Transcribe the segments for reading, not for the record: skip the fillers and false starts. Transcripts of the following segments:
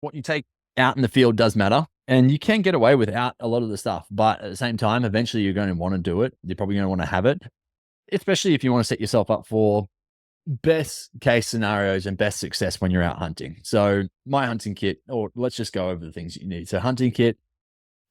what you take out in the field does matter, and you can get away without a lot of the stuff. But at the same time, eventually you're going to want to do it. You're probably going to want to have it, especially if you want to set yourself up for best case scenarios and best success when you're out hunting. So my hunting kit, or let's just go over the things you need. So hunting kit,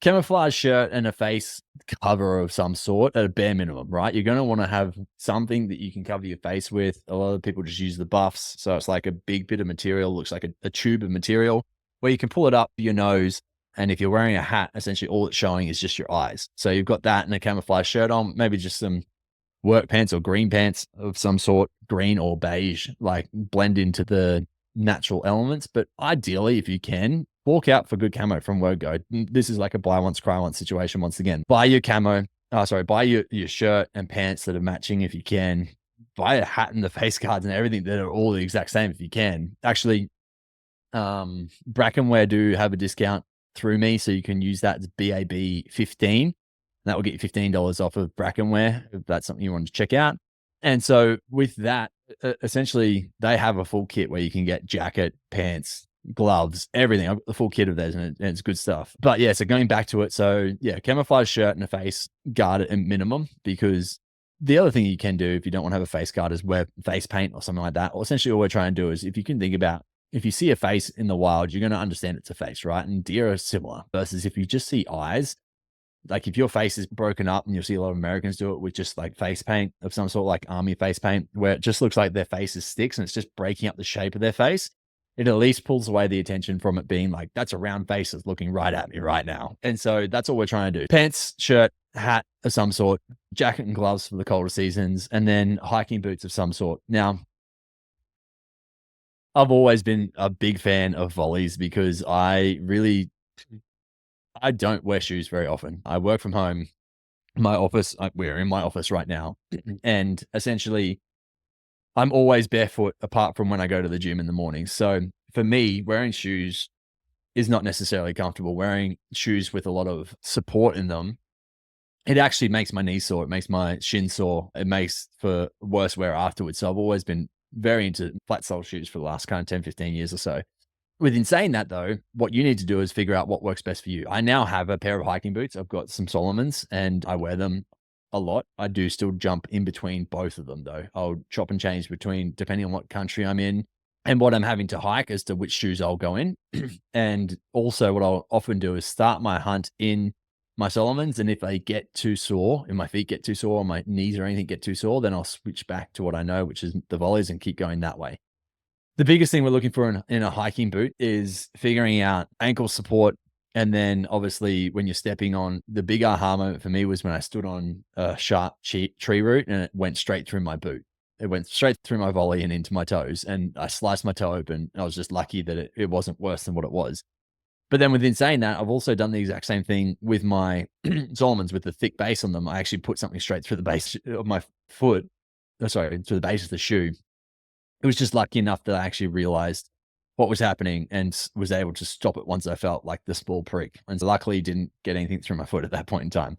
camouflage shirt and a face cover of some sort at a bare minimum, right? You're going to want to have something that you can cover your face with. A lot of people just use the buffs. So it's like a big bit of material, looks like a tube of material where you can pull it up your nose. And if you're wearing a hat, essentially all it's showing is just your eyes. So you've got that and a camouflage shirt on, maybe just some work pants or green pants of some sort, green or beige, like blend into the natural elements. But ideally, if you can, walk out for good camo from word go. This is like a buy once, cry once situation once again. Buy your camo, buy your shirt and pants that are matching if you can. Buy a hat and the face guards and everything that are all the exact same if you can. Actually, Brackenwear do have a discount through me, so you can use that as BAB 15. That will get you $15 off of Brackenwear if that's something you want to check out. And so with that, essentially they have a full kit where you can get jacket, pants, gloves, everything. I've got the full kit of those and it's good stuff. But yeah, so going back to it. So yeah, camouflage shirt and a face guard at minimum, because the other thing you can do if you don't want to have a face guard is wear face paint or something like that. Or essentially all we're trying to do is, if you can think about, if you see a face in the wild, you're going to understand it's a face, right? And deer are similar versus if you just see eyes. Like if your face is broken up, and you'll see a lot of Americans do it with just like face paint of some sort, like army face paint, where it just looks like their face is sticks and it's just breaking up the shape of their face. It at least pulls away the attention from it being like, that's a round face that's looking right at me right now. And so that's all we're trying to do. Pants, shirt, hat of some sort, jacket and gloves for the colder seasons, and then hiking boots of some sort. Now, I've always been a big fan of volleys because I don't wear shoes very often. I work from home. My office, we're in my office right now. And essentially, I'm always barefoot apart from when I go to the gym in the morning. So for me, wearing shoes is not necessarily comfortable. Wearing shoes with a lot of support in them, it actually makes my knees sore. It makes my shin sore. It makes for worse wear afterwards. So I've always been very into flat sole shoes for the last kind of 10, 15 years or so. Within saying that though, what you need to do is figure out what works best for you. I now have a pair of hiking boots. I've got some Solomons and I wear them a lot. I do still jump in between both of them though. I'll chop and change between, depending on what country I'm in and what I'm having to hike, as to which shoes I'll go in. And also what I'll often do is start my hunt in my Solomons. And if they get too sore, if my feet get too sore or my knees or anything get too sore, then I'll switch back to what I know, which is the volleys, and keep going that way. The biggest thing we're looking for in a hiking boot is figuring out ankle support. And then obviously when you're stepping on, the big aha moment for me was when I stood on a sharp tree root and it went straight through my boot. It went straight through my volley and into my toes, and I sliced my toe open. I was just lucky that it wasn't worse than what it was. But then within saying that, I've also done the exact same thing with my Solomons with the thick base on them. I actually put something straight through the base of my foot, through the base of the shoe. It was just lucky enough that I actually realized what was happening and was able to stop it once I felt like the small prick. And so luckily didn't get anything through my foot at that point in time.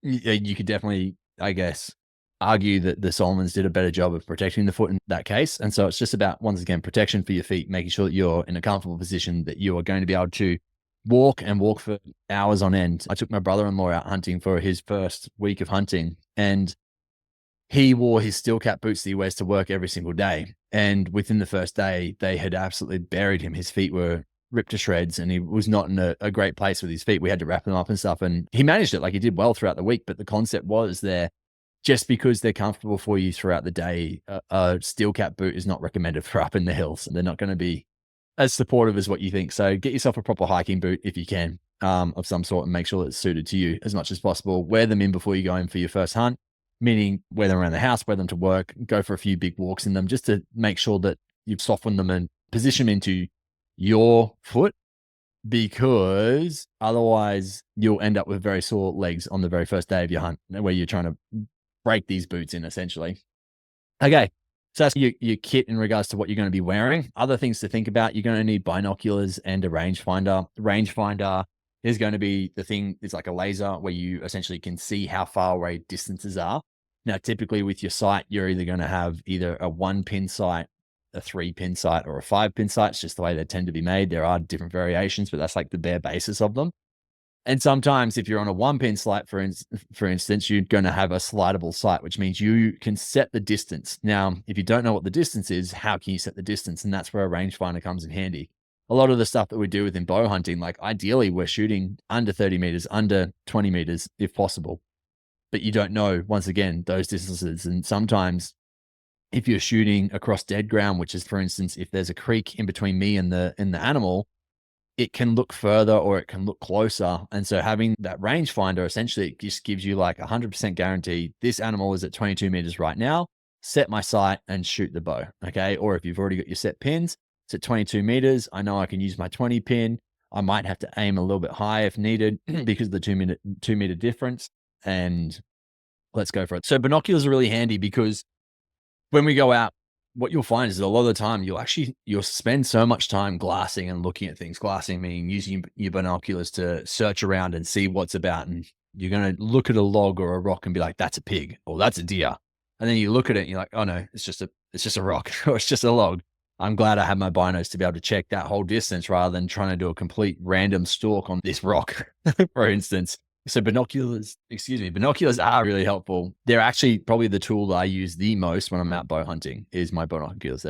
You could definitely, I guess, argue that the Solomons did a better job of protecting the foot in that case. And so it's just about, once again, protection for your feet, making sure that you're in a comfortable position, that you are going to be able to walk for hours on end. I took my brother-in-law out hunting for his first week of hunting, and he wore his steel cap boots that he wears to work every single day. And within the first day, they had absolutely buried him. His feet were ripped to shreds and he was not in a great place with his feet. We had to wrap them up and stuff. And he managed it. Like, he did well throughout the week. But the concept was there, just because they're comfortable for you throughout the day, a steel cap boot is not recommended for up in the hills. They're not going to be as supportive as what you think. So get yourself a proper hiking boot if you can, of some sort, and make sure it's suited to you as much as possible. Wear them in before you go in for your first hunt. Meaning wear them around the house, wear them to work, go for a few big walks in them, just to make sure that you've softened them and position them into your foot, because otherwise you'll end up with very sore legs on the very first day of your hunt, where you're trying to break these boots in, essentially. Okay, so that's your kit in regards to what you're going to be wearing. Other things to think about: you're going to need binoculars and a rangefinder. Rangefinder is going to be the thing. It's like a laser where you essentially can see how far away distances are. Now, typically with your sight, you're either going to have either a 1-pin sight a 3-pin sight or a 5-pin sight. It's just the way they tend to be made. There are different variations, but that's like the bare basis of them. And sometimes if you're on a 1-pin sight, for instance, you're going to have a slidable sight, which means you can set the distance. Now, if you don't know what the distance is, how can you set the distance? And that's where a rangefinder comes in handy. A lot of the stuff that we do within bow hunting, like ideally we're shooting under 30 meters, under 20 meters if possible. But you don't know, once again, those distances. And sometimes if you're shooting across dead ground, which is, for instance, if there's a creek in between me and the animal, it can look further or it can look closer. And so having that rangefinder, essentially, it just gives you like 100% guarantee this animal is at 22 meters right now, set my sight and shoot the bow. Okay. Or if you've already got your set pins, it's at 22 meters. I know I can use my 20 pin. I might have to aim a little bit high if needed because of the 2 meter difference. And let's go for it. So binoculars are really handy because when we go out, what you'll find is that a lot of the time you'll spend so much time glassing and looking at things. Glassing meaning using your binoculars to search around and see what's about. And you're going to look at a log or a rock and be like, that's a pig or that's a deer. And then you look at it and you're like, oh no, it's just a rock or it's just a log. I'm glad I have my binos to be able to check that whole distance rather than trying to do a complete random stalk on this rock, for instance. So binoculars are really helpful. They're actually probably the tool that I use the most when I'm out bow hunting is my binoculars.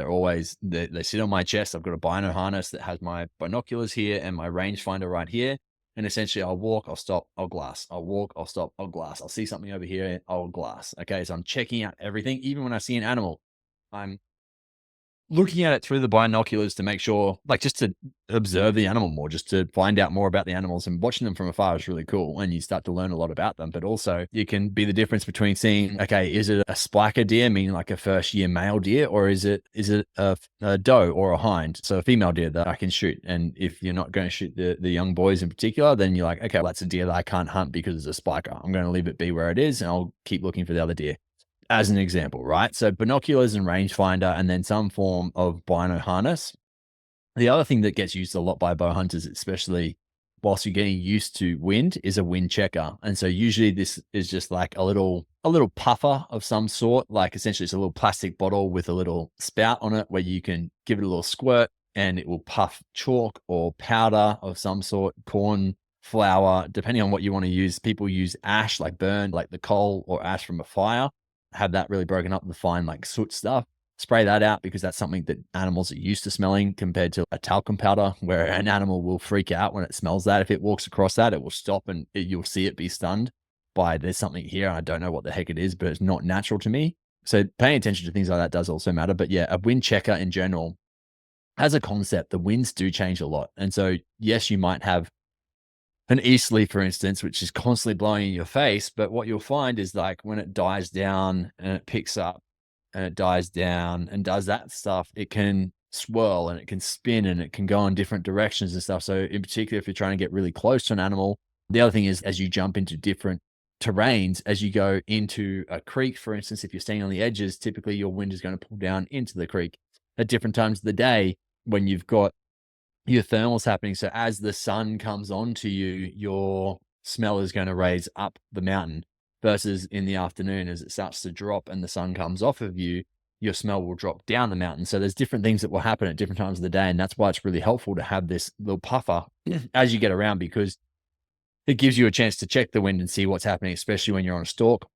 They sit on my chest. I've got a bino harness that has my binoculars here and my rangefinder right here. And essentially I'll walk, I'll stop, I'll glass. I'll walk, I'll stop, I'll glass. I'll see something over here, I'll glass. Okay, so I'm checking out everything. Even when I see an animal, I'm looking at it through the binoculars to make sure, like just to observe the animal more, just to find out more about the animals. And watching them from afar is really cool. And you start to learn a lot about them. But also you can be the difference between seeing, okay, is it a spiker deer, meaning like a first year male deer, or is it a doe or a hind? So a female deer that I can shoot. And if you're not going to shoot the young boys in particular, then you're like, okay, well, that's a deer that I can't hunt because it's a spiker. I'm going to leave it be where it is and I'll keep looking for the other deer. As an example, right? So binoculars and rangefinder and then some form of bino harness. The other thing that gets used a lot by bow hunters, especially whilst you're getting used to wind, is a wind checker. And so usually this is just like a little puffer of some sort, like essentially it's a little plastic bottle with a little spout on it where you can give it a little squirt and it will puff chalk or powder of some sort, corn, flour, depending on what you want to use. People use ash, like burn, like the coal or ash from a fire. Have that really broken up, the fine like soot stuff, spray that out because that's something that animals are used to smelling compared to a talcum powder where an animal will freak out when it smells that. If it walks across that, it will stop and you'll see it be stunned by there's something here. I don't know what the heck it is, but it's not natural to me. So paying attention to things like that does also matter. But yeah, a wind checker in general, as a concept, the winds do change a lot. And so yes, you might have an easterly, for instance, which is constantly blowing in your face. But what you'll find is like when it dies down and it picks up and it dies down and does that stuff, it can swirl and it can spin and it can go in different directions and stuff. So in particular, if you're trying to get really close to an animal, the other thing is as you jump into different terrains, as you go into a creek, for instance, if you're staying on the edges, typically your wind is going to pull down into the creek at different times of the day when you've got your thermals happening. So as the sun comes onto you, your smell is going to raise up the mountain versus in the afternoon, as it starts to drop and the sun comes off of you, your smell will drop down the mountain. So there's different things that will happen at different times of the day. And that's why it's really helpful to have this little puffer as you get around, because it gives you a chance to check the wind and see what's happening, especially when you're on a stalk.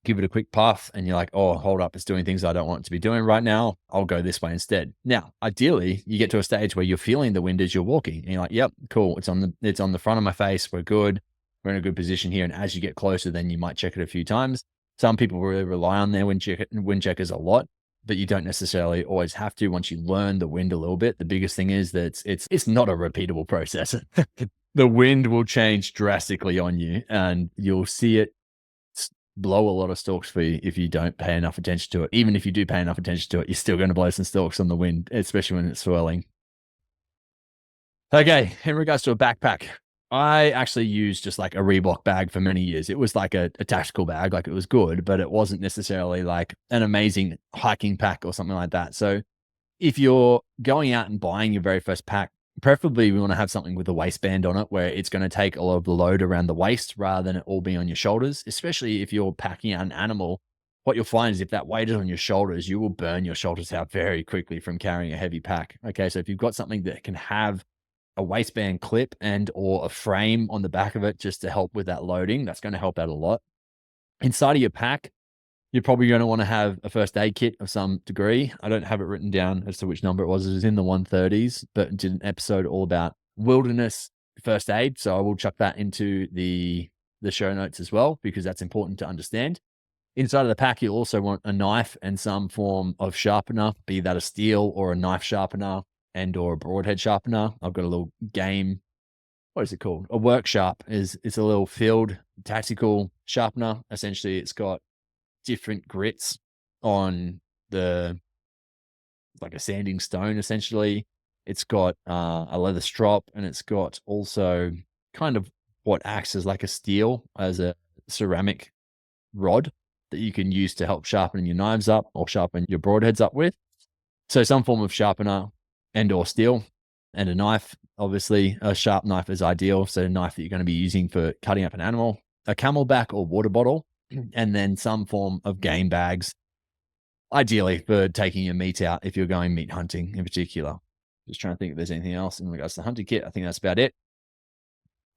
Give it a quick puff and you're like, oh, hold up, it's doing things I don't want it to be doing right now. I'll go this way instead. Now, ideally, you get to a stage where you're feeling the wind as you're walking and you're like, yep, cool. It's on the front of my face. We're good. We're in a good position here. And as you get closer, then you might check it a few times. Some people really rely on their wind checkers a lot, but you don't necessarily always have to once you learn the wind a little bit. The biggest thing is that it's not a repeatable process. The wind will change drastically on you and you'll see it blow a lot of stalks for you if you don't pay enough attention to it. Even if you do pay enough attention to it, you're still going to blow some stalks on the wind, especially when it's swirling. Okay, in regards to a backpack, I actually used just like a Reebok bag for many years. It was like a tactical bag, like it was good, but it wasn't necessarily like an amazing hiking pack or something like that. So if you're going out and buying your very first pack, preferably we want to have something with a waistband on it where it's going to take a lot of the load around the waist rather than it all being on your shoulders, especially if you're packing out an animal what you'll find is if that weight is on your shoulders, you will burn your shoulders out very quickly from carrying a heavy pack. Okay, so if you've got something that can have a waistband clip and or a frame on the back of it just to help with that loading, that's going to help out a lot. Inside of your pack, you're probably going to want to have a first aid kit of some degree. I don't have it written down as to which number it was. It was in the 130s, but did an episode all about wilderness first aid. So I will chuck that into the show notes as well, because that's important to understand. Inside of the pack, you'll also want a knife and some form of sharpener, be that a steel or a knife sharpener and or a broadhead sharpener. I've got a little game. What is it called? A work sharp it's a little field tactical sharpener. Essentially, it's got different grits on the, like a sanding stone, essentially. It's got a leather strop, and it's got also kind of what acts as like a steel, as a ceramic rod that you can use to help sharpen your knives up or sharpen your broadheads up with. So some form of sharpener and or steel, and a knife. Obviously, a sharp knife is ideal. So a knife that you're going to be using for cutting up an animal, a camelback or water bottle, and then some form of game bags, ideally for taking your meat out if you're going meat hunting in particular. Just trying to think if there's anything else in regards to the hunting kit. I think that's about it.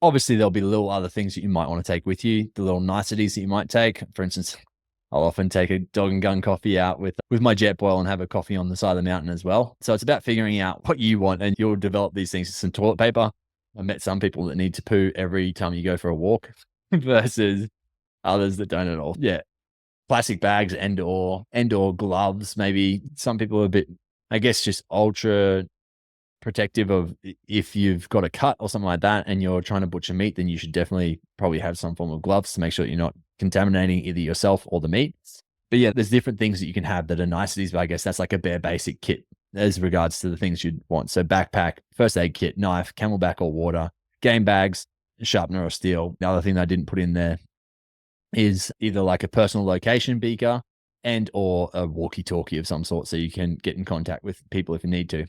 Obviously, there'll be little other things that you might want to take with you, the little niceties that you might take. For instance, I'll often take a dog and gun coffee out with my jet boil and have a coffee on the side of the mountain as well. So it's about figuring out what you want, and you'll develop these things. Some toilet paper. I met some people that need to poo every time you go for a walk versus others that don't at all. Yeah. Plastic bags and or gloves. Maybe some people are a bit, I guess, just ultra protective of if you've got a cut or something like that and you're trying to butcher meat, then you should definitely probably have some form of gloves to make sure that you're not contaminating either yourself or the meat. But yeah, there's different things that you can have that are niceties, but I guess that's like a bare basic kit as regards to the things you'd want. So backpack, first aid kit, knife, camelback or water, game bags, sharpener or steel. The other thing that I didn't put in there is either like a personal location beaker and or a walkie-talkie of some sort, so you can get in contact with people if you need to.